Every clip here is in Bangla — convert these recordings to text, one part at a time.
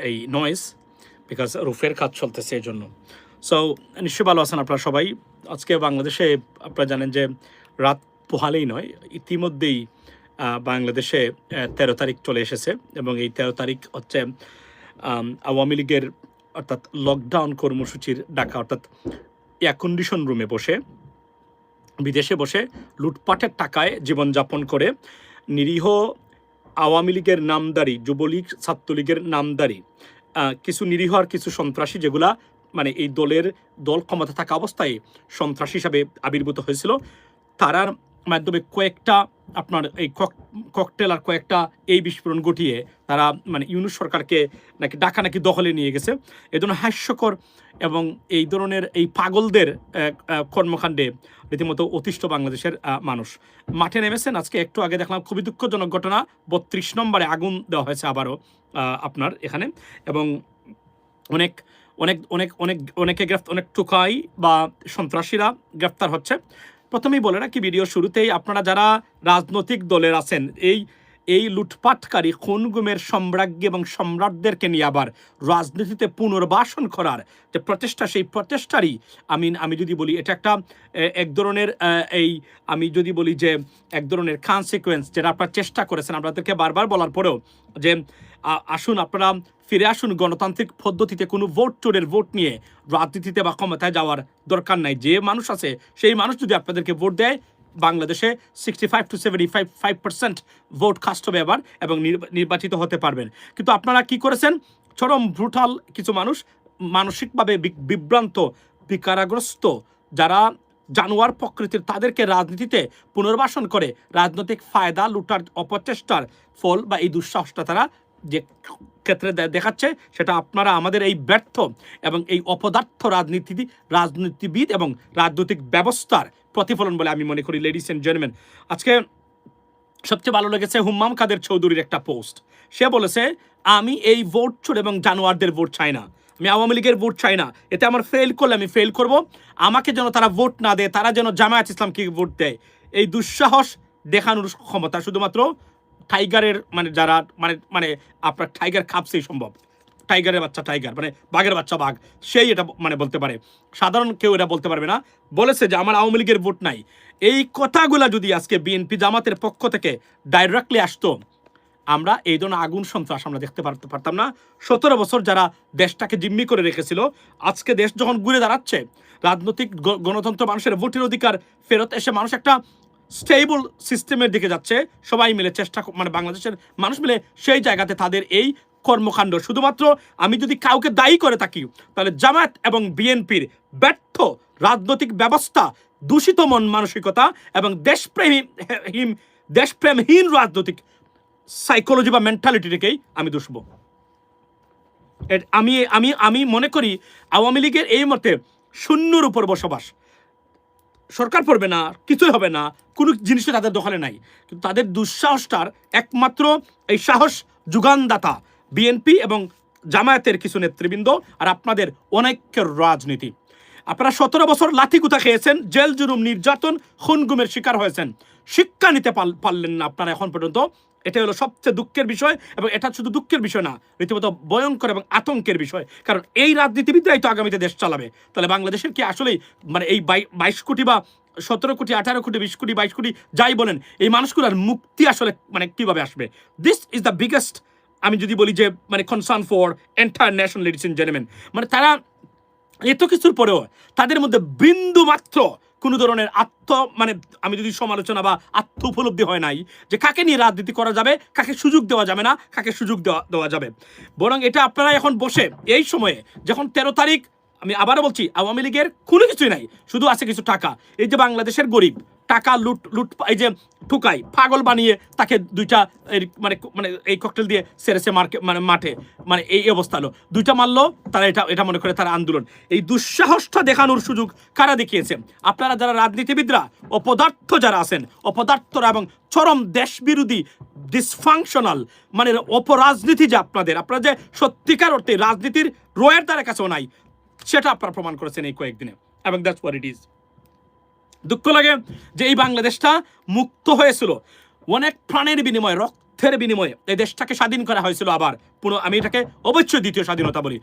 এই নয়েজ, বিকজ রুফের কাজ চলতেছে এই জন্য। সো নিশ্চয়ই ভালো আছেন আপনারা সবাই। আজকে বাংলাদেশে আপনারা জানেন যে রাত পোহালেই নয়, ইতিমধ্যেই বাংলাদেশে 13 তারিখ চলে এসেছে, এবং এই 13 তারিখ হচ্ছে আওয়ামী লীগের অর্থাৎ লকডাউন কর্মসূচির ডাকা, অর্থাৎ এয়ার কন্ডিশন রুমে বসে বিদেশে বসে লুটপাটের টাকায় জীবনযাপন করে নিরীহ আওয়ামী লীগের নামদারি, যুবলীগ, ছাত্রলীগের নামদারি কিছু নিরীহ আর কিছু সন্ত্রাসী, যেগুলা মানে এই দল ক্ষমতা থাকা অবস্থায় সন্ত্রাসী হিসাবে আবির্ভূত হয়েছিল, তারার মাধ্যমে কয়েকটা আপনার এই ককটেল আর কয়েকটা এই বিস্ফোরণ ঘটিয়ে তারা মানে ইউনূস সরকারকে নাকি দখলে নিয়ে গেছে। এই জন্য হাস্যকর এবং এই ধরনের এই পাগলদের কর্মকাণ্ডে রীতিমতো অতিষ্ঠ বাংলাদেশের মানুষ মাঠে নেমেছেন। আজকে একটু আগে দেখলাম খুবই দুঃখজনক ঘটনা, 32 নম্বরে আগুন দেওয়া হয়েছে আবারও আপনার এখানে, এবং অনেক অনেক অনেক অনেক অনেকে অনেক টুকাই বা সন্ত্রাসীরা গ্রেফতার হচ্ছে। প্রথমেই বলে রাখি ভিডিও শুরুতেই, আপনারা যারা রাজনৈতিক দলের আছেন, এই লুটপাটকারী খুন গুমের সম্রাজ্ঞী এবং সম্রাটদেরকে নিয়ে আবার রাজনীতিতে পুনর্বাসন করার যে প্রচেষ্টা, সেই প্রচেষ্টারই আমি যদি বলি এটা একটা এক ধরনের আমি যদি বলি যে এক ধরনের কনসিকুয়েন্স, যেটা আপনারা চেষ্টা করেছেন আপনাদেরকে বারবার বলার পরেও, যে আসুন আপনারা ফিরে আসুন গণতান্ত্রিক পদ্ধতিতে, কোনো চোরের ভোট নিয়ে রাজনীতিতে বা ক্ষমতায় যাওয়ার দরকার নাই। যে মানুষ আছে সেই মানুষ যদি আপনাদেরকে ভোট দেয়, বাংলাদেশে 65 to 75% ভোট কাস্ট হবে আবার, এবং নির্বাচিত হতে পারবেন। কিন্তু আপনারা কি করেছেন, চরম ব্রুটাল কিছু মানুষ, মানসিকভাবে বিভ্রান্ত, বিকারগ্রস্ত, যারা জানোয়ার প্রকৃতির, তাদেরকে রাজনীতিতে পুনর্বাসন করে রাজনৈতিক ফায়দা লুটার অপচেষ্টার ফল বা এই দুঃসাহসটা তারা যে ক্ষেত্রে দেখাচ্ছে, সেটা আপনারা আমাদের এই ব্যর্থ এবং এই অপদার্থ রাজনীতিবিদ এবং রাজনৈতিক ব্যবস্থার প্রতিফলন বলে আমি মনে করি। লেডিস এন্ড জেন্টলম্যান, আজকে সবচেয়ে ভালো লেগেছে হুম্মাম কাদের চৌধুরীর একটা পোস্ট। সে বলেছে, আমি এই ভোট চোর এবং জানোয়ারদের ভোট চাই না, আমি আওয়ামী লীগের ভোট চাই না, এতে আমার ফেল করলে আমি ফেল করব, আমাকে যেন তারা ভোট না দেয়, তারা যেন জামায়াত ইসলামকে ভোট দেয়। এই দুঃসাহস দেখানোর ক্ষমতা শুধুমাত্র টাইগারের মানে যারা মানে আপনার টাইগার খাপসেই সম্ভব। টাইগারের বাচ্চা টাইগার মানে বাঘের বাচ্চা বাঘ, সেই এটা মানে বলতে পারে, সাধারণ কেউ এটা বলতে পারবে না। বলেছে যে আমার আওয়ামী লীগের ভোট নাই। এই কথাগুলা যদি আজকে বিএনপি জামাতের পক্ষ থেকে ডাইরেক্টলি আসতো, আমরা এই ধরনের আগুন সন্ত্রাস আমরা দেখতে পারতাম না। 17 বছর যারা দেশটাকে জিম্মি করে রেখেছিল, আজকে দেশ যখন ঘুরে দাঁড়াচ্ছে, রাজনৈতিক গণতন্ত্র, মানুষের ভোটের অধিকার ফেরত এসে মানুষ একটা স্টেবল সিস্টেমের দিকে যাচ্ছে, সবাই মিলে চেষ্টা মানে বাংলাদেশের মানুষ মিলে সেই জায়গাতে তাদের এই কর্মকাণ্ড, শুধুমাত্র আমি যদি কাউকে দায়ী করে থাকি তাহলে জামায়াত এবং বিএনপির ব্যর্থ রাজনৈতিক ব্যবস্থা, দূষিত মন মানসিকতা এবং দেশপ্রেমহীন রাজনৈতিক সাইকোলজি বা মেন্টালিটিটাকেই আমি দুষব। আমি মনে করি আওয়ামী লীগের এই মতে শূন্যর উপর বসবাস, সরকার পড়বে না, কিছুই হবে না, কোনো জিনিসটা তাদের দখলে নাই। কিন্তু তাদের দুঃসাহসটার একমাত্র এই সাহস যোগানদাতা বিএনপি এবং জামায়াতের কিছু নেতৃবৃন্দ আর আপনাদের অনেকের রাজনীতি। আপনারা 17 বছর লাঠিগুতা খেয়েছেন, জেল জুলুম, নির্যাতন, খুন গুমের শিকার হয়েছেন, শিক্ষা নিতে পারলেন না আপনারা এখন পর্যন্ত। এটা হলো সবচেয়ে দুঃখের বিষয়, এবং এটা শুধু দুঃখের বিষয় না, রীতিমতো ভয়ঙ্কর এবং আতঙ্কের বিষয়। কারণ এই রাজনীতিবিদরাই তো আগামীতে দেশ চালাবে। তাহলে বাংলাদেশের কি আসলেই মানে এই 22 কোটি বা 17 কোটি, 18 কোটি, 20 কোটি, 22 কোটি যাই বলেন, এই মানুষগুলোর মুক্তি আসলে মানে কিভাবে আসবে? দিস ইজ দ্য বিগেস্ট, আমি যদি বলি যে মানে concern for entire nation, ladies and gentleman. মানে তারা এত কিছুর পরেও তাদের মধ্যে বিন্দু মাত্র কোনো ধরনের মানে আমি যদি সমালোচনা বা আত্ম উপলব্ধি হয় নাই, যে কাকে নিয়ে রাজনীতি করা যাবে, কাকে সুযোগ দেওয়া যাবে না, কাকে সুযোগ দেওয়া যাবে। বরং এটা আপনারা এখন বসে এই সময়ে, যখন 13 তারিখ, আমি আবারও বলছি, আওয়ামী লীগের কোনো কিছুই নাই, শুধু আছে কিছু টাকা। এই যে বাংলাদেশের গরিব টাকা লুট এই যে ঠুকাই পাগল বানিয়ে তাকে দুইটা মানে মানে এই ককটেল দিয়ে সেরেছে মানে মাঠে, মানে এই অবস্থা হলো, দুইটা মারলো, তারা এটা মনে করে তারা আন্দোলন। এই দুঃসাহসটা দেখানোর সুযোগ কারা দেখিয়েছে? আপনারা যারা রাজনীতিবিদরা, অপদার্থ যারা আছেন, অপদার্থরা এবং চরম দেশবিরোধী ডিসফাংশনাল মানে অপরাজনীতি, যে আপনারা যে সত্যিকার অর্থে রাজনীতির রয়ের দ্বারা কাছেও নাই, সেটা আপনারা প্রমাণ করেছেন এই কয়েকদিনে, এবং দ্যাটস হোয়াট ইট ইজ। দুঃখ লাগে যে এই বাংলাদেশটা মুক্ত হয়েছিল অনেক প্রাণের বিনিময়ে, রক্ত রক্তের বিনিময়ে এই দেশটাকে স্বাধীন করা হয়েছিল। আবার আমি এটাকে অবশ্যই দ্বিতীয় স্বাধীনতা বলি।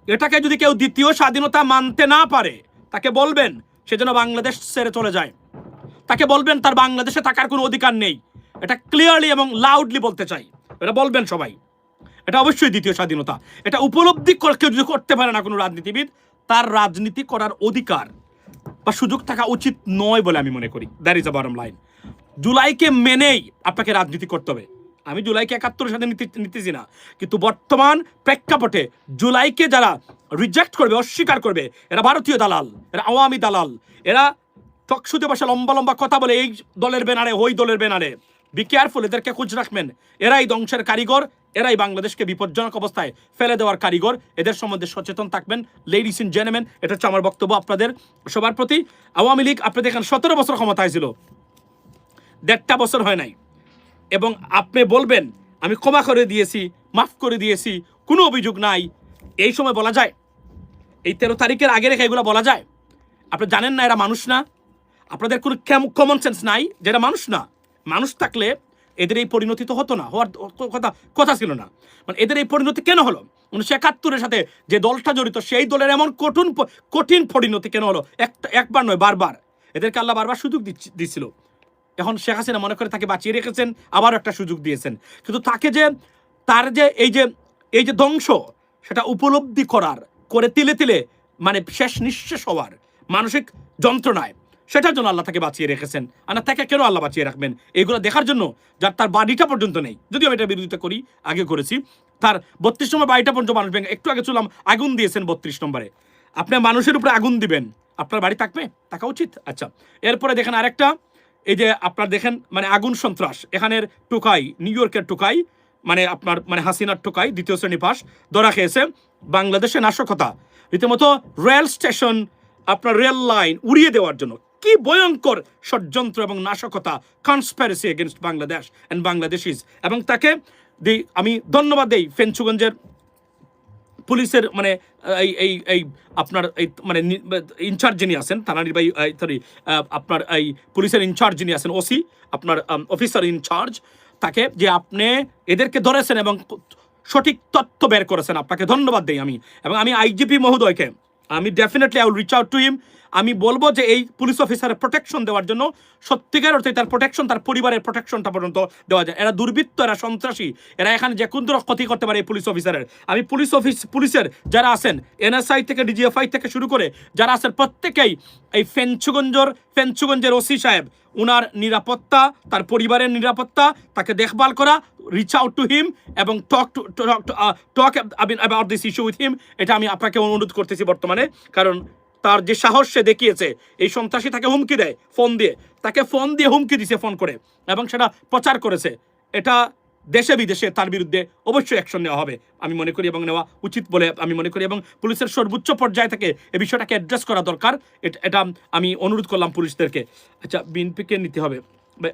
এটাকে যদি কেউ দ্বিতীয় স্বাধীনতা মানতে না পারে, তাকে বলবেন সে যেন বাংলাদেশ ছেড়ে চলে যায়। তাকে বলবেন তার বাংলাদেশে থাকার কোনো অধিকার নেই। এটা ক্লিয়ারলি এবং লাউডলি বলতে চাই, এটা বলবেন সবাই। এটা অবশ্যই দ্বিতীয় স্বাধীনতা। এটা উপলব্ধি কেউ যদি করতে পারে না কোনো রাজনীতিবিদ, তার রাজনীতি করার অধিকার বা সুযোগ থাকা উচিত নয় বলে আমি মনে করি। That is a bottom line. জুলাইকে মেনেই আপনাকে রাজনীতি করতে হবে। আমি জুলাইকে 71-এর সাথে নিতেছি না, কিন্তু বর্তমান প্রেক্ষাপটে জুলাইকে যারা রিজেক্ট করবে, অস্বীকার করবে, এরা ভারতীয় দালাল, এরা আওয়ামী দালাল, এরা টকশুতে বসে লম্বা লম্বা কথা বলে এই দলের ব্যানারে ওই দলের ব্যানারে। বি কেয়ারফুল, এদেরকে খোঁজ রাখবেন। এরাই ধ্বংসের কারিগর, এরাই বাংলাদেশকে বিপজ্জনক অবস্থায় ফেলে দেওয়ার কারিগর। এদের সম্বন্ধে সচেতন থাকবেন। লেডিস এন্ড জেন্টলম্যান, এটা হচ্ছে আমার বক্তব্য আপনাদের সবার প্রতি। আওয়ামী লীগ আপনি দেখেন 17 বছর ক্ষমতায় ছিল, 1.5 বছর হয় নাই। এবং আপনি বলবেন আমি ক্ষমা করে দিয়েছি, মাফ করে দিয়েছি, কোনো অভিযোগ নাই, এই সময় বলা যায়? এই 13 তারিখের আগে রেখে এগুলো বলা যায়? আপনি জানেন না এরা মানুষ না? আপনাদের কোনো কমন সেন্স নাই যেটা মানুষ না? মানুষ থাকলে এদের এই পরিণতি তো হতো না, হওয়ার কথা ছিল না। মানে এদের এই পরিণতি কেন হলো? 1971-এর সাথে যে দলটা জড়িত সেই দলের এমন কঠিন পরিণতি কেন হলো? একবার নয়, বারবার। এদেরকে আল্লাহ বারবার সুযোগ দিচ্ছিল। এখন শেখ হাসিনা মনে করে তাকে বাঁচিয়ে রেখেছেন, আবার একটা সুযোগ দিয়েছেন। কিন্তু তাকে যে তার যে এই যে ধ্বংস, সেটা উপলব্ধি করে তিলে তিলে মানে শেষ নিঃশেষ হওয়ার মানসিক যন্ত্রণায়, সেটার জন্য আল্লাহ তাকে বাঁচিয়ে রেখেছেন। আর না তাকে কেন আল্লাহ বাঁচিয়ে রাখবেন? এগুলো দেখার জন্য যার তার বাড়িটা পর্যন্ত নেই। যদিও আমি এটা বিরোধিতা করি, আগে করেছি। তার 32 নম্বর বাড়িটা পর্যন্ত মানুষ ভেঙে, একটু আগে চললাম আগুন দিয়েছেন 32 নম্বরে। আপনি মানুষের উপরে আগুন দিবেন, আপনার বাড়ি থাকা উচিত? আচ্ছা, এরপরে দেখেন আরেকটা, এই যে আপনার দেখেন মানে আগুন সন্ত্রাস, এখানের টোকাই, নিউ ইয়র্কের টোকাই, মানে আপনার মানে হাসিনার টোকাই, দ্বিতীয় শ্রেণী পাস, ধরা খেয়েছে বাংলাদেশে নাশকতা, রীতিমতো রেল স্টেশন, আপনার রেল লাইন উড়িয়ে দেওয়ার জন্য। কি ভয়ঙ্কর ষড়যন্ত্র এবং নাশকতা, conspiracy against Bangladesh and Bangladeshis. এবং তাকে আমি ধন্যবাদ দেই ফেঞ্চুগঞ্জের পুলিশের মানে এই আপনার এই মানে ইনচার্জ যিনি আছেন, থানা নির্বাহী আপনার এই পুলিশের ইনচার্জ যিনি আছেন, ওসি, আপনার অফিসার ইনচার্জ, তাকে যে আপনি এদেরকে ধরেছেন এবং সঠিক তথ্য বের করেছেন, আপনাকে ধন্যবাদ দেই আমি। এবং আমি আইজিপি মহোদয়কে আমি definitely I will reach out to him. আমি বলবো যে এই পুলিশ অফিসারের প্রোটেকশন দেওয়ার জন্য সত্যিকার অর্থে তার প্রোটেকশন, তার পরিবারের প্রোটেকশনটা পর্যন্ত দেওয়া যায়। এরা দুর্বৃত্ত, এরা সন্ত্রাসী, এরা এখানে যে কোন ক্ষতি করতে পারে এই পুলিশ অফিসারের। আমি পুলিশের যারা আছেন, এনএসআই থেকে ডিজিএফআই থেকে শুরু করে যারা আছেন, প্রত্যেকেই এই ফেঞ্চুগঞ্জের ওসি সাহেব, উনার নিরাপত্তা, তার পরিবারের নিরাপত্তা, তাকে দেখভাল করা, রিচ আউট টু হিম এবং talk about this issue with him. এটা আমি আপনাকে অনুরোধ করতেছি বর্তমানে, কারণ তার যে সাহস সে দেখিয়েছে, এই সন্ত্রাসী তাকে হুমকি দেয় ফোন দিয়ে হুমকি দিছে ফোন করে, এবং সেটা প্রচার করেছে। এটা দেশে বিদেশে তার বিরুদ্ধে অবশ্যই অ্যাকশন নেওয়া হবে আমি মনে করি, এবং নেওয়া উচিত বলে আমি মনে করি, এবং পুলিশের সর্বোচ্চ পর্যায়ে থেকে এই বিষয়টাকে অ্যাড্রেস করা দরকার। এটা আমি অনুরোধ করলাম পুলিশদেরকে। আচ্ছা, বিএনপিকে নিতে হবে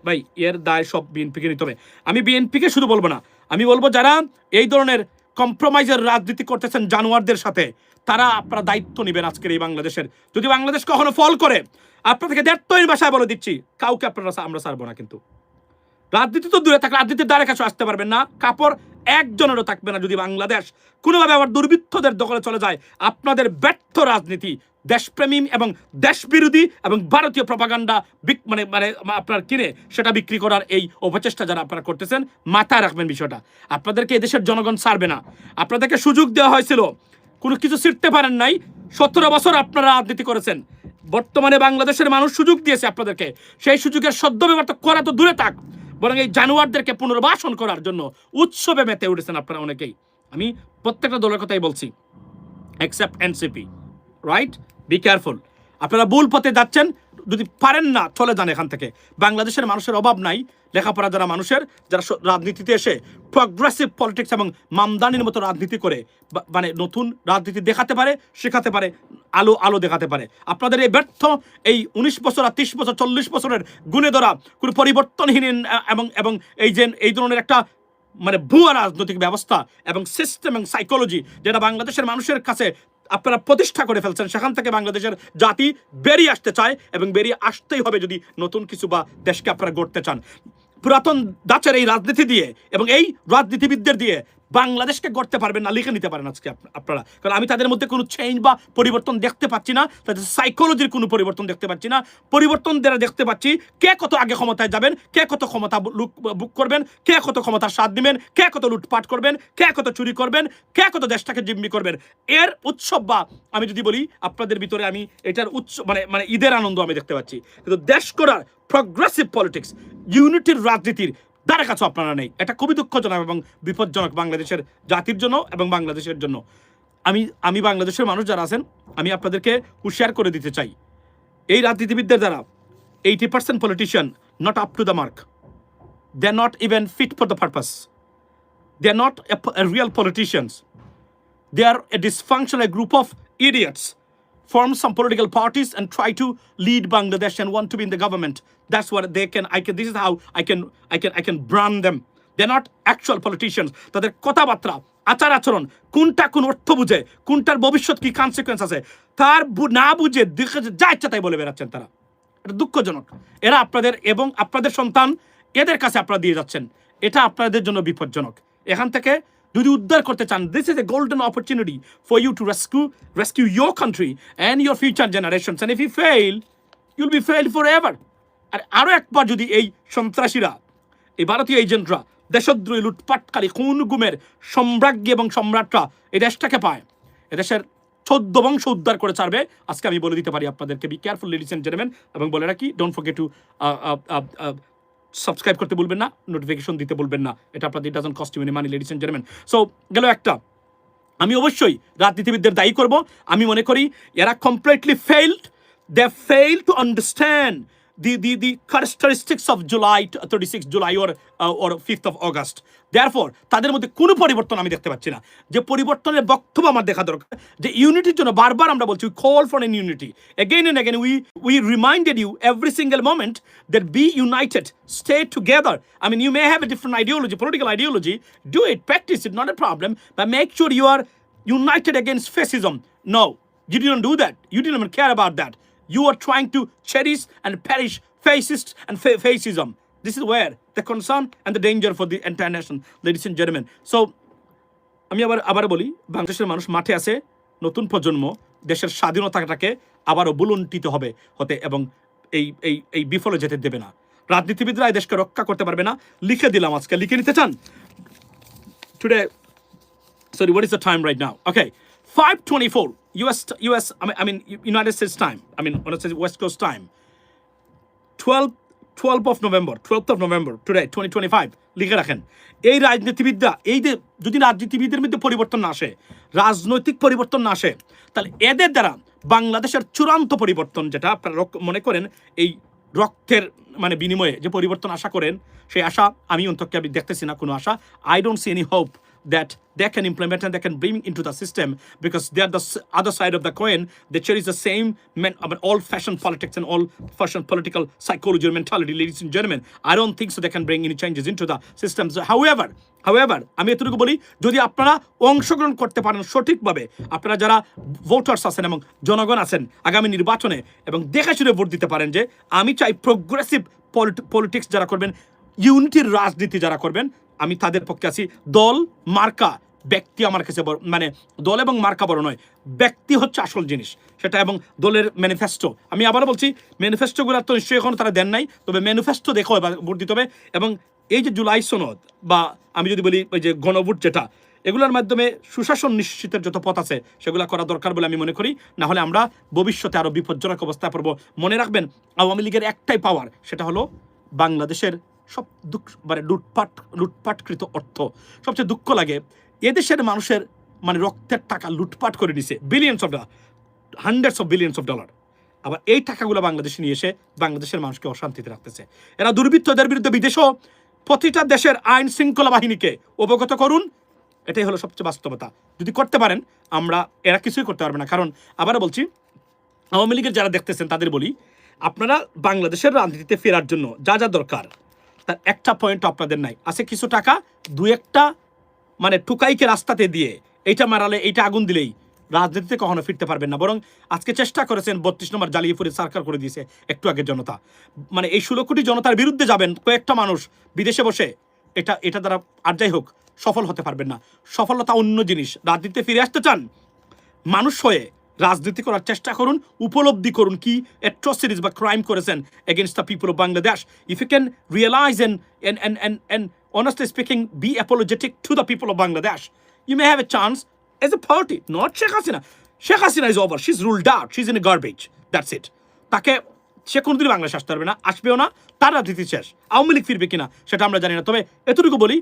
ভাই, এর দায় সব বিএনপিকে নিতে হবে। আমি বিএনপিকে শুধু বলবো না, আমি বলবো যারা এই ধরনের কম্প্রোমাইজের রাজনীতি করতেছেন জানোয়ারদের সাথে, তারা আপনারা দায়িত্ব নেবেন আজকের এই বাংলাদেশের। যদি বাংলাদেশ কখনো ফল করে, আপনাদেরকে দেড়তৈর ভাষায় বলে দিচ্ছি, কাউকে আমরা ছাড়বো না। কিন্তু রাজনীতি তো দূরে থাকলে, রাজনীতির দ্বারে কাছে আসতে পারবেন না, কাপড় একজনেরও থাকবে না যদি বাংলাদেশ কোনোভাবে আবার দুর্বৃত্তদের দখলে চলে যায়। আপনাদের ব্যর্থ রাজনীতি, দেশপ্রেমী এবং দেশবিরোধী এবং ভারতীয় প্রপাগান্ডা মানে মানে আপনার কিনে সেটা বিক্রি করার এই অপচেষ্টা যারা আপনারা করতেছেন, মাথায় রাখবেন বিষয়টা। আপনাদেরকে এদেশের জনগণ ছাড়বে না। আপনাদেরকে সুযোগ দেওয়া হয়েছিল, কোনো কিছু শিখতে পারেন নাই। 17 বছর আপনারা রাজনীতি করেছেন। বর্তমানে বাংলাদেশের মানুষ সুযোগ দিয়েছে আপনাদেরকে, সেই সুযোগের সদ্ব্যবহার তো করা তো দূরে থাক, বরং এই জানোয়ারদেরকে পুনর্বাসন করার জন্য উৎসবে মেতে উঠেছেন আপনারা অনেকেই। আমি প্রত্যেকটা দলের কথাই বলছি, except NCP, right? Be careful. আপনারা ভুল পথে যাচ্ছেন, যদি পারেন না চলে যান এখান থেকে। বাংলাদেশের মানুষের অভাব নাই, লেখাপড়া যারা মানুষের, যারা রাজনীতিতে এসে প্রগ্রেসিভ পলিটিক্স এবং মামদানির মতো রাজনীতি করে মানে নতুন রাজনীতি দেখাতে পারে, শেখাতে পারে, আলো দেখাতে পারে। আপনাদের এই ব্যর্থ এই 19 বছর আর 30 বছর 40 বছরের গুণে ধরা কোনো পরিবর্তনহীন এবং এই ধরনের একটা মানে ভুয়া রাজনৈতিক ব্যবস্থা এবং সিস্টেম এবং সাইকোলজি যেটা বাংলাদেশের মানুষের কাছে আপনারা প্রতিষ্ঠা করে ফেলছেন, সেখান থেকে বাংলাদেশের জাতি বেরিয়ে আসতে চায়, এবং বেরিয়ে আসতেই হবে যদি নতুন কিছু বা দেশকে আপনারা গড়তে চান। পুরাতন ধাঁচের এই রাজনীতি দিয়ে এবং এই রাজনীতিবিদদের দিয়ে বাংলাদেশকে গড়তে পারবেন না, লিখে নিতে পারেন আজকে আপনারা। কারণ আমি তাদের মধ্যে কোনো চেঞ্জ বা পরিবর্তন দেখতে পাচ্ছি না, তাদের সাইকোলজির কোনো পরিবর্তন দেখতে পাচ্ছি না। পরিবর্তন দ্বারা দেখতে পাচ্ছি কে কত আগে ক্ষমতায় যাবেন, কে কত ক্ষমতা বুক করবেন, কে কত ক্ষমতার স্বাদ দিবেন, কে কত লুটপাট করবেন, কে কত চুরি করবেন, কে কত দেশটাকে জিম্মি করবেন। এর উৎসব বা আমি যদি বলি আপনাদের ভিতরে আমি এটার মানে ঈদের আনন্দ আমি দেখতে পাচ্ছি। কিন্তু দেশ করার প্রগ্রেসিভ পলিটিক্স, ইউনিটির রাজনীতির দ্বারা কাছে আপনারা নেই। এটা খুবই দুঃখজনক এবং বিপজ্জনক বাংলাদেশের জাতির জন্য এবং বাংলাদেশের জন্য। আমি বাংলাদেশের মানুষ যারা আছেন, আমি আপনাদেরকে হুঁশিয়ার করে দিতে চাই, এই রাজনীতিবিদদের দ্বারা 80% politician not up to the mark, they are not even fit for the purpose, they are not a real politicians, they are a dysfunctional group of idiots form some political parties and try to lead Bangladesh and want to be in the government. That's what this is how I can brand them. They're not actual politicians. তাদের কথাবার্তা, আচার আচরণ, কোনটা কোন অর্থ বুঝে, কোনটার ভবিষ্যৎ কি কনসিকুয়েন্স আছে তার না বুঝে যা ইচ্ছা তাই বলে বেড়াচ্ছেন তারা। এটা দুঃখজনক। এরা আপনাদের এবং আপনাদের সন্তান এদের কাছে আপনারা দিয়ে যাচ্ছেন। এটা আপনাদের জন্য বিপজ্জনক। এখান থেকে যদি উদ্ধার করতে চান, this is a golden opportunity for you to rescue your country and your future generations, and if you fail you'll be fail for ever. আর আরও একবার যদি এই সন্ত্রাসীরা, এই ভারতীয় এজেন্টরা, দেশদ্রোহী লুটপাটকারী খুন গুমের সম্রাজ্ঞী এবং সম্রাটরা এই দেশটাকে পায়, এদেশের 14 বংশ উদ্ধার করে ছাড়বে। আজকে আমি বলে দিতে পারি আপনাদেরকে, be careful ladies and gentleman. এবং বলে রাখি, ডোন্ট ফরগেট টু সাবস্ক্রাইব করতে বলবেন না, নোটিফিকেশন দিতে বলবেন না। এটা আপনাদের doesn't cost you any money ladies and gentleman. So গেল একটা, আমি অবশ্যই রাজনীতিবিদদের দায়ী করব। আমি মনে করি এরা completely failed, they fail to understand the characteristics of 36 July or 5th of August. Therefore তাদের মধ্যে কোনো পরিবর্তন আমি দেখতে পাচ্ছি না। যে পরিবর্তনের বক্তব্য আমার দেখা দরকার, যে ইউনিটির জন্য বারবার আমরা বলছি, we call for an unity again and again. We reminded you every single moment that be united, stay together. I mean, you may have a different ideology, political ideology, do it, practice it, not a problem, but make sure you are united against fascism. No, you didn't do that. You didn't even care about that. You are trying to cherish and perish fascists and fascism. This is where the concern and the danger for the entire nation, ladies and gentlemen. So, আমি আবার বলি, বাংলাদেশের মানুষ মাঠে আছে, নতুন প্রজন্ম দেশের স্বাধীনতাটাকে আবারও বুলন্টিত হতে এবং এই বিফলে যেতে দেবে না। রাজনীতিবিদরা এই দেশকে রক্ষা করতে পারবে না। লিখে দিলাম আজকে, লিখে নিতে চান? Today, sorry, what is the time right now? Okay, 5:24 US, I mean United States time. I mean, on West Coast time. 12th of November, today, 2025. লিখে রাখেন। এই রাজনীতিবিদরা, এই যে যদি রাজনীতিবিদের মধ্যে পরিবর্তন না আসে, রাজনৈতিক পরিবর্তন না আসে, তাহলে এদের দ্বারা বাংলাদেশের চূড়ান্ত পরিবর্তন, যেটা আপনারা মনে করেন এই রক্তের মানে বিনিময়ে যে পরিবর্তন আশা করেন, সেই আশা আমি অন্তত দেখতেছি না কোনো আশা। I don't see any hope that they can implement and they can bring into the system, because they are the other side of the coin. They cherish the same old-fashioned politics and old-fashioned political psychology or mentality, ladies and gentlemen. I don't think so they can bring any changes into the system. So, however, আমি এতটুকু বলি, যদি আপনারা অংশগ্রহণ করতে পারেন সঠিকভাবে, আপনারা যারা ভোটার্স আছেন এবং জনগণ আছেন আগামী নির্বাচনে, এবং দেখে শুনে ভোট দিতে পারেন, যে আমি চাই প্রোগ্রেসিভ পলিটিক্স যারা করবেন, ইউনিটির রাজনীতি যারা করবেন, আমি তাদের পক্ষে আছি। দল মার্কা ব্যক্তি আমার কাছে মানে দল এবং মার্কা বড় নয়, ব্যক্তি হচ্ছে আসল জিনিস সেটা। এবং দলের ম্যানিফেস্টো, আমি আবারও বলছি, ম্যানিফেস্টোগুলো তো নিশ্চয়ই এখনো তারা দেন নাই, তবে ম্যানিফেস্টো দেখো এবার ভোট দিতে হবে। এবং এই যে জুলাই সনদ বা আমি যদি বলি ওই যে গণভোট, যেটা এগুলোর মাধ্যমে সুশাসন নিশ্চিতের যত পথ আছে সেগুলো করা দরকার বলে আমি মনে করি। না হলে আমরা ভবিষ্যতে আরও বিপজ্জনক অবস্থায় পড়ব। মনে রাখবেন, আওয়ামী লীগের একটাই পাওয়ার, সেটা হলো বাংলাদেশের সব মানে লুটপাটকৃত অর্থ। সবচেয়ে দুঃখ লাগে, এদেশের মানুষের মানে রক্তের টাকা লুটপাট করে নিছে, billions of dollar, hundreds of billions of dollar. আবার এই টাকাগুলো বাংলাদেশে নিয়ে এসে বাংলাদেশের মানুষকে অশান্তিতে রাখতেছে। এরা দুর্বৃত্তদের বিরুদ্ধে বিদেশও প্রতিটা দেশের আইন শৃঙ্খলা বাহিনীকে অবগত করুন। এটাই হলো সবচেয়ে বাস্তবতা। যদি করতে পারেন, এরা কিছুই করতে পারবে না। কারণ আবারও বলছি, আওয়ামী লীগের যারা দেখতেছেন তাদের বলি, আপনারা বাংলাদেশের রাজনীতিতে ফেরার জন্য যা যা দরকার, তার একটা পয়েন্ট আপনাদের নাই। আছে কিছু টাকা, দু একটা মানে টুকাইকে রাস্তাতে দিয়ে এইটা মারালে, এইটা আগুন দিলেই রাজনীতিতে কখনো ফিরতে পারবেন না। বরং আজকে চেষ্টা করেছেন 32 নম্বর জ্বালিয়ে পুড়ে সার্কার করে দিয়েছে একটু আগে জনতা। মানে এই 16 কোটি জনতার বিরুদ্ধে যাবেন কয়েকটা মানুষ বিদেশে বসে, এটা দ্বারা আর যাই হোক সফল হতে পারবেন না। সফলতা অন্য জিনিস। রাজনীতিতে ফিরে আসতে চান, মানুষ হয়ে রাজনীতি করার চেষ্টা করুন, উপলব্ধি করুন কি অ্যাট্রসিটিস বা ক্রাইম করেছেন against the people of Bangladesh. If you can realise and honestly speaking be apologetic to the people of Bangladesh, you may have a chance as a party, not Sheikh Hasina. Sheikh Hasina is over, she's ruled out, she's in a garbage, that's it. তাকে সে কোনোদিনই বাংলাদেশ আসতে পারবে না, আসবেও না, তার রাজনীতি শেষ। আওয়ামী লীগ ফিরবে কিনা সেটা আমরা জানি না, তবে এতটুকু বলি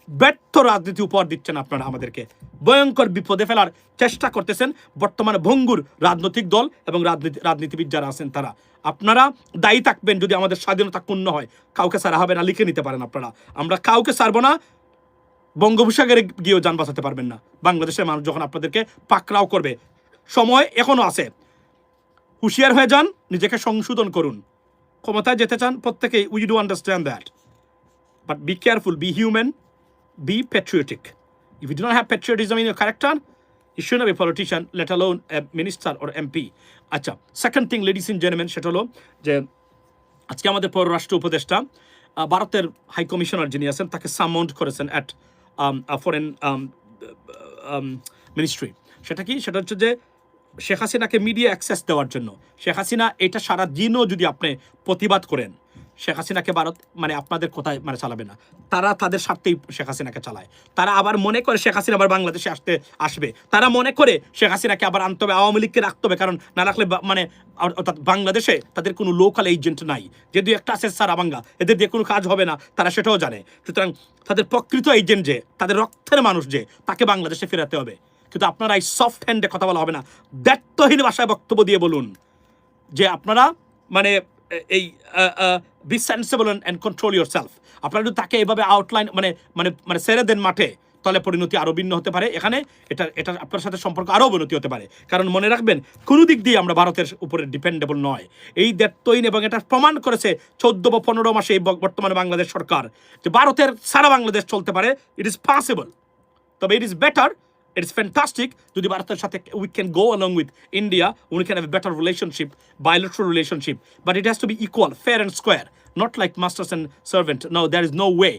ব্যর্থ রাজনীতি উপহার দিচ্ছেন আপনারা আমাদেরকে, ভয়ঙ্কর বিপদে ফেলার চেষ্টা করতেছেন বর্তমানে ভঙ্গুর রাজনৈতিক দল এবং রাজনীতিবিদ যারা আছেন তারা। আপনারা দায়ী থাকবেন যদি আমাদের স্বাধীনতা ক্ষুণ্ণ হয়। কাউকে ছাড়া হবে না, লিখে নিতে পারেন আপনারা, আমরা কাউকে ছাড়বো না। বঙ্গোপসাগরে গিয়েও যান বাঁচাতে পারবেন না। বাংলাদেশের মানুষ যখন আপনাদেরকে পাকড়াও করবে, সময় এখনো আছে, হুঁশিয়ার হয়ে যান, নিজেকে সংশোধন করুন। ক্ষমতায় যেতে চান প্রত্যেকেই, we do understand that, but be careful, be human, be patriotic. If you do not have patriotism in your character, you shouldn't be a politician, let alone a minister or MP. আচ্ছা, second thing ladies and gentleman, সেটা হলো যে আজকে আমাদের পররাষ্ট্র উপদেষ্টা ভারতের হাই কমিশনার যিনি আছেন তাকে সামন্ড করেছেন অ্যাট ফরেন মিনিস্ট্রি। সেটা কি? সেটা হচ্ছে যে শেখ হাসিনাকে মিডিয়া অ্যাক্সেস দেওয়ার জন্য। শেখ হাসিনা এটা সারা দিনও যদি আপনি প্রতিবাদ করেন, শেখ হাসিনাকে ভারত মানে আপনাদের কোথায় মানে চালাবে না, তারা তাদের স্বার্থেই শেখ হাসিনাকে চালায়। তারা আবার মনে করে শেখ হাসিনা আবার বাংলাদেশে আসবে, তারা মনে করে শেখ হাসিনাকে আবার আনতে হবে, আওয়ামী লীগকে রাখতে হবে, কারণ না রাখলে মানে অর্থাৎ বাংলাদেশে তাদের কোনো লোকাল এজেন্ট নাই, যে দু একটা আছে সারাবাঙ্গা, এদের দিয়ে কোনো কাজ হবে না, তারা সেটাও জানে। সুতরাং তাদের প্রকৃত এজেন্ট যে, তাদের রক্তের মানুষ যে, তাকে বাংলাদেশে ফেরাতে হবে। কিন্তু আপনারা এই সফট হ্যান্ডে কথা বলা হবে না, দায়িত্বহীন ভাষায় বক্তব্য দিয়ে বলুন যে আপনারা মানে এই be sensible and control your self. আপনারা যদি তাকে এভাবে আউটলাইন মানে মানে মানে ছেড়ে দেন মাঠে, তাহলে পরিণতি আরও ভিন্ন হতে পারে। এখানে এটা আপনার সাথে সম্পর্ক আরও অবনতি হতে পারে, কারণ মনে রাখবেন কোনো দিক দিয়ে আমরা ভারতের উপরে ডিপেন্ডেবল নয়। এই দায়িত্বহীন, এবং এটা প্রমাণ করেছে 14 বা 15 মাসে এই বর্তমানে বাংলাদেশ সরকার যে ভারতের সারা বাংলাদেশ চলতে পারে। ইট ইজ পসিবল, তবে it is better, it is fantastic যদি ভারতের সাথে we can go along with India, we can have a better relationship, bilateral relationship, but it has to be equal, fair and square, not like masters and servant. No, there is no way.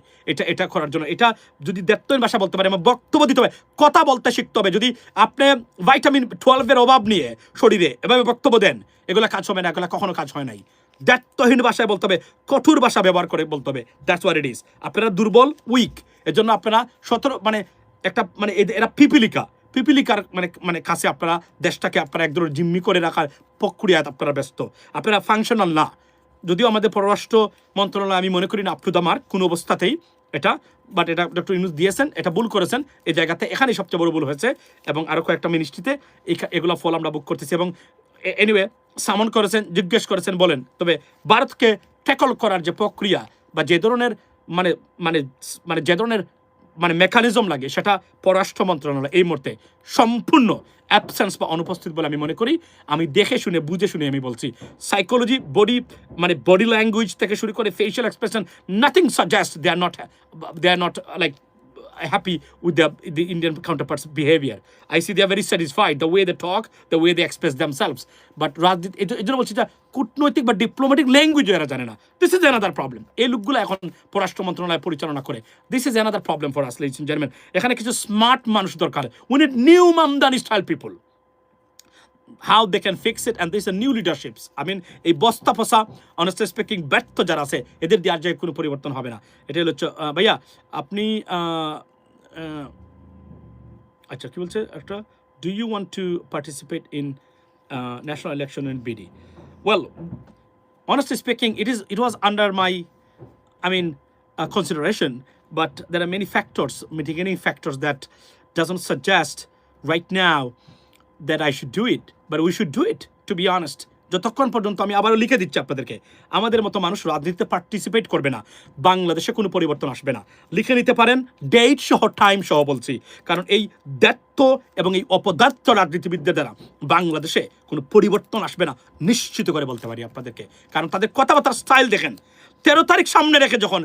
এটা করার জন্য এটা যদি দায়িত্বহীন ভাষা বলতে পারে, এবং বক্তব্য দিতে হবে, কথা বলতে শিখতে হবে। যদি আপনি ভাইটামিন 12 এর অভাব নিয়ে শরীরে এভাবে বক্তব্য দেন, এগুলো কাজ হবে না, এগুলো কখনো কাজ হয় নাই। দায়িত্বহীন ভাষায় বলতে হবে, কঠোর ভাষা ব্যবহার করে বলতে হবে, দ্যাটস হোয়াট ইট ইজ। আপনারা দুর্বল, উইক, এর জন্য আপনারা 17 মানে একটা মানে এরা পিপিলিকার মানে কাছে আপনারা দেশটাকে আপনারা এক ধরনের জিম্মি করে রাখার প্রক্রিয়ায় আপনারা ব্যস্ত, আপনারা ফাংশনাল না। যদিও আমাদের পররাষ্ট্র মন্ত্রণালয় আমি মনে করি না আপ টু দ্য মার্ক কোনো অবস্থাতেই এটা, বাট এটা ডক্টর ইউনূস দিয়েছেন, এটা ভুল করেছেন এই জায়গাতে, এখানেই সবচেয়ে বড় ভুল হয়েছে। এবং আরও কয়েকটা মিনিস্ট্রিতে এগুলো ফল আমরা বুক করতেছি। এবং এনিওয়ে সামন করেছেন, জিজ্ঞেস করেছেন, বলেন। তবে ভারতকে ট্যাকল করার যে প্রক্রিয়া বা যে ধরনের মানে মানে মানে যে ধরনের মানে মেকানিজম লাগে, সেটা পররাষ্ট্র মন্ত্রণালয় এই মুহূর্তে সম্পূর্ণ অ্যাবসেন্স বা অনুপস্থিত বলে আমি মনে করি। আমি দেখে শুনে বুঝে শুনে আমি বলছি, সাইকোলজি, মানে বডি ল্যাঙ্গুয়েজ থেকে শুরু করে facial expression, nothing suggest they are not like happy with the Indian counterparts' behavior. I see they are very satisfied the way they talk, the way they express themselves. But এই জন্য বলছি যে কূটনৈতিক বা ডিপ্লোম্যাটিক ল্যাঙ্গুয়েজ এরা জানে না। This is another problem. এই লোকগুলো এখন পররাষ্ট্র মন্ত্রণালয় পরিচালনা করে। This is another problem for us, ladies and gentleman. এখানে কিছু স্মার্ট মানুষ দরকার। We need new Mamdani style people, how they can fix it, and there's a new leaderships. I mean এই বস্তা ফসা honestly speaking ব্যর্থ যারা আছে, এদের দিয়ে আর যে কোনো পরিবর্তন হবে না। এটা হচ্ছে ভাইয়া আপনি আচ্ছা কি বলছে একটা, do you want to participate in national election in BD? Well, honestly speaking, it was under my consideration, but there are many factors, mitigating factors that doesn't suggest right now that I should do it, but we should do it, to be honest. যতক্ষণ পর্যন্ত আমি আবারও লিখে দিচ্ছি আপনাদেরকে, আমাদের মতো মানুষ রাজনীতিতে পার্টিসিপেট করবে না, বাংলাদেশে কোনো পরিবর্তন আসবে না। লিখে নিতে পারেন, ডেট সহ, টাইম সহ বলছি, কারণ এই দায়িত্ব এবং এই অপদার্থ রাজনীতিবিদদের দ্বারা বাংলাদেশে কোনো পরিবর্তন আসবে না, নিশ্চিত করে বলতে পারি আপনাদেরকে। কারণ তাদের কথাবার্তার স্টাইল দেখেন, 13 তারিখ সামনে রেখে যখন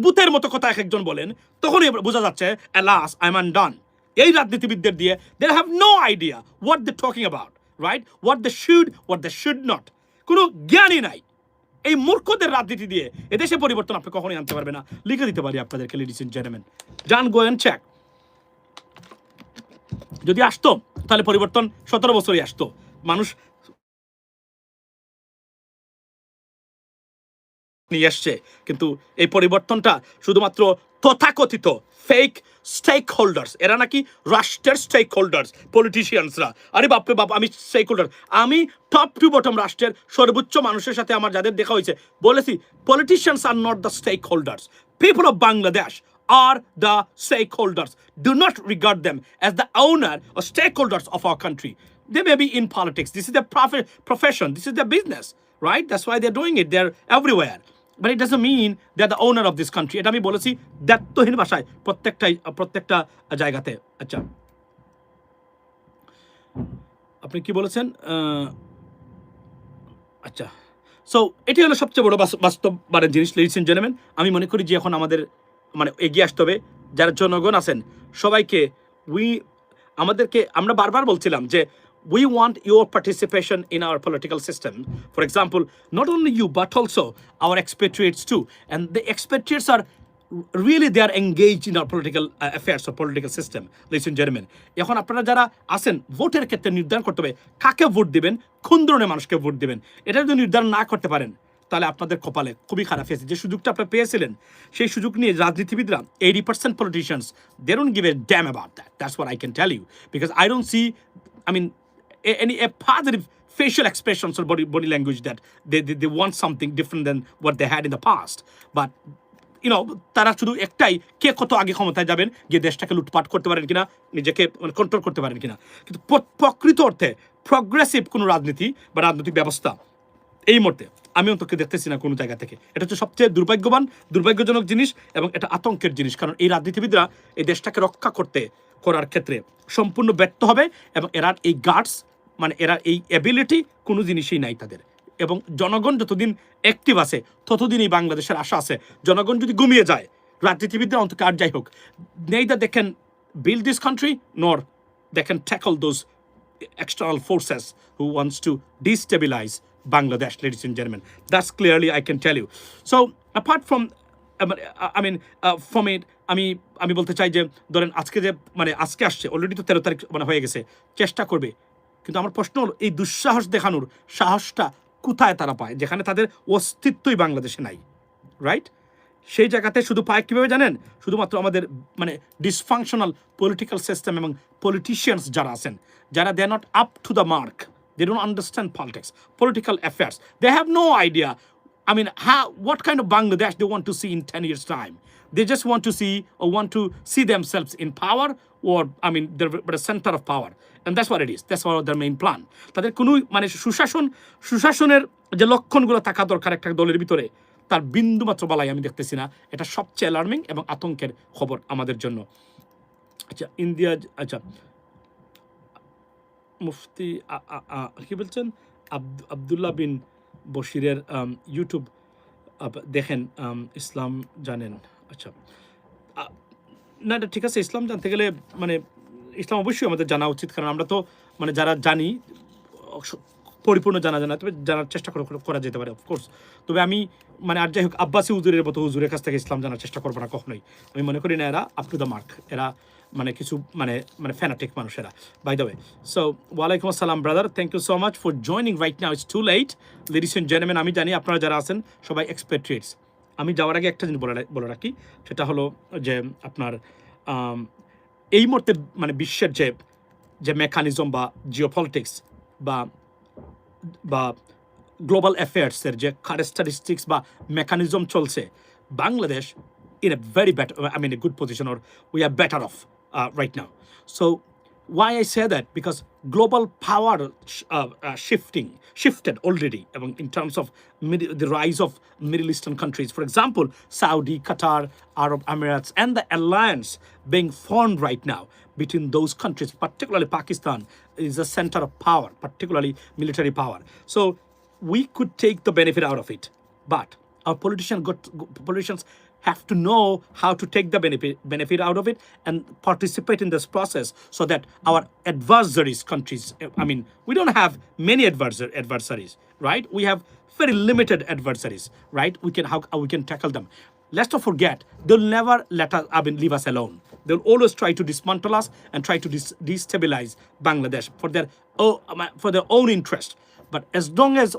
বুথের মতো কথা এক একজন বলেন, তখনই বোঝা যাচ্ছে, alas, I'm undone. এই রাজনীতিবিদদের দিয়ে they have no idea what they talking about, right? What they should not, কোনো জ্ঞানই নাই। এই মূর্খদের রাজনীতি দিয়ে এদেশে পরিবর্তন আপনি কখনোই আনতে পারবে না। লিখে দিতে পারি আপনাদেরকে, লেডিস এন্ড জেন্টলম্যান, জান গো এন্ড চেক। যদি আসতো তাহলে পরিবর্তন 17 বছরই আসতো। মানুষ নিয়ে আসছে, কিন্তু এই পরিবর্তনটা শুধুমাত্র তথাকথিত ফেক স্টেক হোল্ডার্স, এরা নাকি রাষ্ট্রের স্টেক হোল্ডার্স, পলিটিশিয়ানসরা। আরে বাপরে বাপ, আমি স্টেক হোল্ডার, আমি টপ টু বটম রাষ্ট্রের সর্বোচ্চ মানুষের সাথে আমার যাদের দেখা হয়েছে বলেছি, politicians are not the stakeholders, people of Bangladesh are the stakeholders. Do not regard them as the owner or stakeholders of our country. They may be in politics. This is their profession. This is their business, right? That's why they're doing it. They're everywhere. But it doesn't mean they're the owner of this country. এটা আমি বলেছি দায়িত্বহীন ভাষায় প্রত্যেকটা জায়গাতে। আচ্ছা, আপনি কি বলেছেন? আচ্ছা, সো এটি হলো সবচেয়ে বড় বাস্তববাদের জিনিস, লেডিস এন্ড জেন্টলম্যান। আমি মনে করি যে এখন আমাদের মানে এগিয়ে আসতে হবে। যারা জনগণ আছেন সবাইকে আমাদেরকে, আমরা বারবার বলছিলাম যে we want your participation in our political system. For example, not only you but also our expatriates too. And the expatriates are really, they are engaged in our political affairs or political system, ladies and gentlemen. এখন আপনারা যারা আছেন ভোটের ক্ষেত্রে নির্ধারণ করতে হবে কাকে ভোট দিবেন, কোন ধরনের মানুষকে ভোট দিবেন। এটা যদি নির্ধারণ না করতে পারেন তাহলে আপনাদের কপালে খুবই খারাপ হয়েছে। যে সুযোগটা আপনারা পেয়েছিলেন সেই সুযোগ নিয়ে রাজনীতিবিদরা 80% politicians, they don't give a damn about that. That's what I can tell you, because I don't see, I mean, a positive facial expressions or body language that they want something different than what they had in the past. But you know, তারা শুধু একটাই, কে কত আগে ক্ষমতায় যাবেন, গিয়ে দেশটাকে লুটপাট করতে পারেন কিনা, নিজেকে কন্ট্রোল করতে পারেন কিনা। কিন্তু প্রকৃত অর্থে প্রগ্রেসিভ কোনো রাজনীতি বা রাজনৈতিক ব্যবস্থা এই মুহূর্তে আমি অন্তত দেখতেছি না কোনো জায়গা থেকে। এটা হচ্ছে সবচেয়ে দুর্ভাগ্যজনক জিনিস এবং এটা আতঙ্কের জিনিস, কারণ এই রাজনীতিবিদরা এই দেশটাকে রক্ষা করার ক্ষেত্রে সম্পূর্ণ ব্যর্থ হবে এবং এরা এই গার্ডস, মানে এরা এই অ্যাবিলিটি কোনো জিনিসই নাই তাদের। এবং জনগণ যতদিন অ্যাক্টিভ আছে ততদিন এই বাংলাদেশের আশা আছে। জনগণ যদি ঘুমিয়ে যায়, রাজনীতিবিদরা অন্তত আর যাই হোক, neither they can build this country nor they can tackle those external forces who wants to destabilize Bangladesh, ladies and gentlemen. That's clearly I can tell you. So apart from from it, আমি বলতে চাই যে ধরেন আজকে যে মানে আজকে আসছে, অলরেডি তো 13 তারিখ মানে হয়ে গেছে, চেষ্টা করবে। কিন্তু আমার প্রশ্ন হলো, এই দুঃসাহস দেখানোর সাহসটা কোথায় তারা পায়, যেখানে তাদের অস্তিত্বই বাংলাদেশে নাই, রাইট? সেই জায়গাতে শুধু পায় কীভাবে জানেন? শুধুমাত্র আমাদের মানে ডিসফাংশনাল পলিটিক্যাল সিস্টেম এবং পলিটিশিয়ানস যারা আছেন, যারা they are not up to the mark, they don't understand politics, political affairs. They have no idea, I mean, what kind of Bangladesh they want to see in 10 years' time. They just want to see themselves in power, or I mean, they're a center of power. And that's what it is. That's what their main plan. তাদের কোনো মানে সুশাসনের যে লক্ষণগুলো থাকা দরকার একটা দলের ভিতরে, তার বিন্দুমাত্র বালাই আমি দেখতেছি না। এটা সবচেয়ে অ্যালার্মিং এবং আতঙ্কের খবর আমাদের জন্য। আচ্ছা, ইন্ডিয়া, আচ্ছা, মুফতি কি বলছেন, আবদুল্লাহ বিন বশিরের ইউটিউব দেখেন, ইসলাম জানেন। আচ্ছা, না এটা ঠিক আছে, ইসলাম জানতে গেলে মানে ইসলাম অবশ্যই আমাদের জানা উচিত, কারণ আমরা তো মানে যারা জানি পরিপূর্ণ জানা তবে জানার চেষ্টা করা যেতে পারে অফকোর্স। তবে আমি মানে আর যাই হোক, আব্বাসি হুজুরের মতো হুজুরের কাছ থেকে ইসলাম জানার চেষ্টা করবো না কখনোই। আমি মনে করি না এরা আপ টু দ্য মার্ক, এরা মানে কিছু মানে ফ্যানাটিক মানুষেরা। বাই দ্য ওয়ে, সো ওয়ালাইকুম আসসালাম brother, thank you so much for joining right now, it's too late. Ladies and gentleman, আমি জানি আপনারা যারা আছেন সবাই এক্সপেট্রিয়েটস। আমি যাওয়ার আগে একটা জিনিস বলে রাখি, সেটা হলো যে আপনার এই মুহূর্তে মানে বিশ্বের যে মেকানিজম বা জিওপলিটিক্স বা গ্লোবাল অ্যাফেয়ার্সের যে ক্যারেক্টারিস্টিক্স বা মেকানিজম চলছে, Bangladesh in a very better, I mean a good position, or we are better off right now. So why I say that? Because global power shifted already in terms of the rise of Middle Eastern countries. For example, Saudi, Qatar, Arab Emirates, and the alliance being formed right now between those countries, particularly Pakistan, is a center of power, particularly military power. So we could take the benefit out of it, but our politicians have to know how to take the benefit out of it and participate in this process so that our adversaries countries, I mean, we don't have many adversaries, right? We have very limited adversaries, right? How we can tackle them. Let's not forget, they'll never leave us alone. They'll always try to dismantle us and try to destabilize Bangladesh for their own interest. But as long as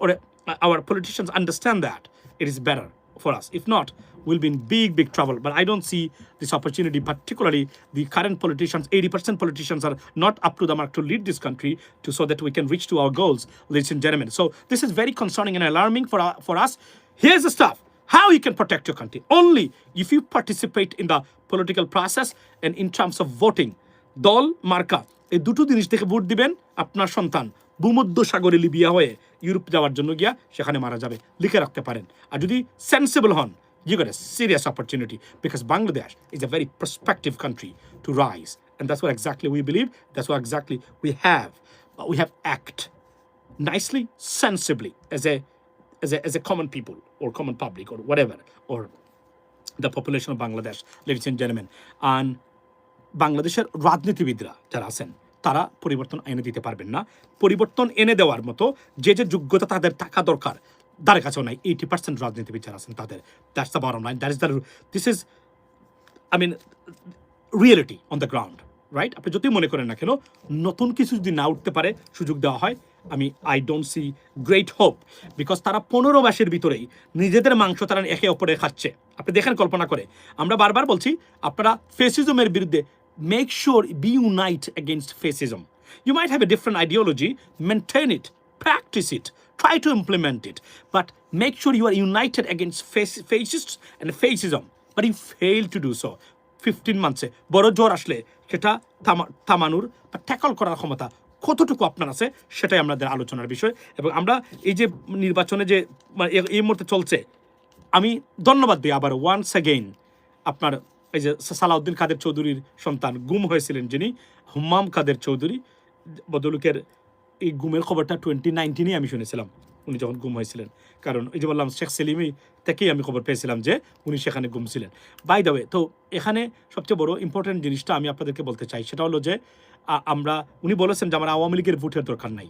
our politicians understand that, it is better for us. If not, we'll be in big trouble. But I don't see this opportunity, particularly the current politicians. 80% politicians are not up to the mark to lead this country so that we can reach to our goals, ladies and gentlemen. So this is very concerning and alarming for us. Here's the stuff. How you can protect your country? Only if you participate in the political process and in terms of voting. দল মার্কা এই দুটো জিনিস থেকে ভোট দিবেন, আপনার সন্তান ভূমধ্য সাগরে লিবিয়া হয়ে ইউরোপ যাওয়ার জন্য গিয়া সেখানে মারা যাবে, লিখে রাখতে পারেন। আর যদি সেন্সিবল হন, you got a serious opportunity, because Bangladesh is a very prospective country to rise, and that's what exactly we believe. That's what exactly we have. But we have act nicely, sensibly as a common people or common public or whatever, or the population of Bangladesh, ladies and gentlemen. And বাংলাদেশের রাজনীতিবিদরা যারা আছেন তারা পরিবর্তন এনে দিতে পারবেন না। পরিবর্তন এনে দেওয়ার মতো যে যোগ্যতা তাদের থাকা দরকার তাদের কাছেও নাই। 80% রাজনীতিবিদ যারা আছেন তাদের, that's the bottom line, this is I mean reality on the ground, right? আপনি যতই মনে করেন না কেন, নতুন কিছু যদি না উঠতে পারে, সুযোগ দেওয়া হয়, I don't see great hope, because তারা 15 মাসের ভিতরেই নিজেদের মাংস তারা একে অপরে খাচ্ছে। আপনি দেখেন, কল্পনা করে, আমরা বারবার বলছি আপনারা ফেসিজমের বিরুদ্ধে make sure be unite against fascism. You might have a different ideology, maintain it, practice it, try to implement it, but make sure you are united against fascists and fascism. But you fail to do so. 15 months বড় জোর আসলে সেটা থামানোর বা ট্যাকল করার ক্ষমতা কতটুকু আপনার আছে, সেটাই আমাদের আলোচনার বিষয়। এবং আমরা এই যে নির্বাচনে যে এই মুহূর্তে চলছে, আমি ধন্যবাদ দিই আবার ওয়ান্স অ্যাগেইন আপনার এই যে সালাউদ্দিন কাদের চৌধুরীর সন্তান গুম হয়েছিলেন, যিনি হুম্মাম কাদের চৌধুরী, বদলুকের এই গুমের খবরটা 2019-এ আমি শুনেছিলাম, উনি যখন গুম হয়েছিলেন। কারণ এই যে বললাম, শেখ সেলিমই থেকেই আমি খবর পেয়েছিলাম যে উনি সেখানে গুম ছিলেন। বাই দ্য ওয়ে, তো এখানে সবচেয়ে বড় ইম্পর্টেন্ট জিনিসটা আমি আপনাদেরকে বলতে চাই, সেটা হলো যে উনি বলেছেন যে আমার আওয়ামী লীগের ভোটের দরকার নাই।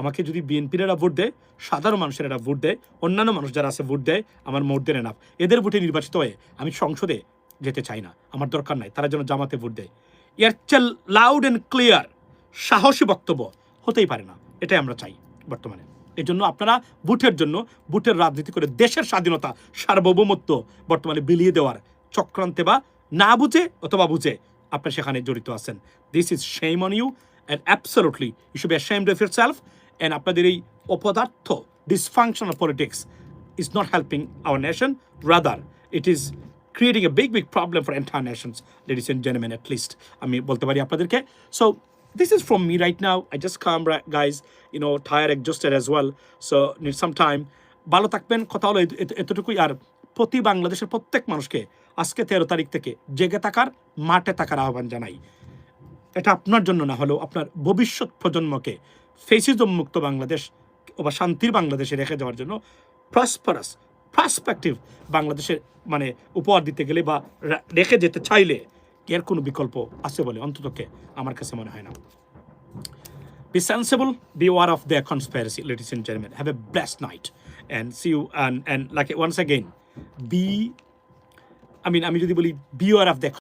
আমাকে যদি বিএনপির এরা ভোট দেয়, সাধারণ মানুষের এরা ভোট দেয়, অন্যান্য মানুষ যারা আছে ভোট দেয়, আমার মোর দেন এনাফ। এদের ভোটে নির্বাচিত হয়ে আমি সংসদে যেতে চাই না, আমার দরকার নাই, তারা যেন জামাতে ভোট দেয়। এর চেয়ে লাউড অ্যান্ড ক্লিয়ার সাহসী বক্তব্য হতেই পারে না, এটাই আমরা চাই বর্তমানে। এই জন্য আপনারা ভোটের জন্য ভোটের রাজনীতি করে দেশের স্বাধীনতা, সার্বভৌমত্ব বর্তমানে বিলিয়ে দেওয়ার চক্রান্তে বা না বুঝে অথবা বুঝে আপনারা সেখানে জড়িত আছেন। This is shame on you and absolutely you should be ashamed of yourself. And আপনাদের এই অপদার্থ dysfunctional politics is not helping our nation. Rather, it is creating a big problem for entire nations, ladies and gentlemen, at least. আমি বলতে পারি আপনাদেরকে। So this is from me right now. I just come, guys, tired, exhausted as well. So need some time. ভালো থাকবেন, কথা হলো এতটুকুই। আর বাংলাদেশের প্রত্যেক মানুষকে আজকে 13 তারিখ থেকে জেগে থাকার, মাঠে থাকার আহ্বান জানাই। এটা আপনার জন্য না হলেও আপনার ভবিষ্যৎ প্রজন্মকে ফেসিজম মুক্ত বাংলাদেশ বা শান্তির বাংলাদেশে রেখে যাওয়ার জন্য প্রসপেক্টিভ বাংলাদেশের উপহার দিতে গেলে বা রেখে যেতে চাইলে এর কোনো বিকল্প আছে বলে অন্ততকে আমার কাছে মনে হয় না। Be sensible, be aware of their conspiracy, ladies and gentlemen. Have a blessed night and see you, and like once again, আমি যদি বলি be aware of their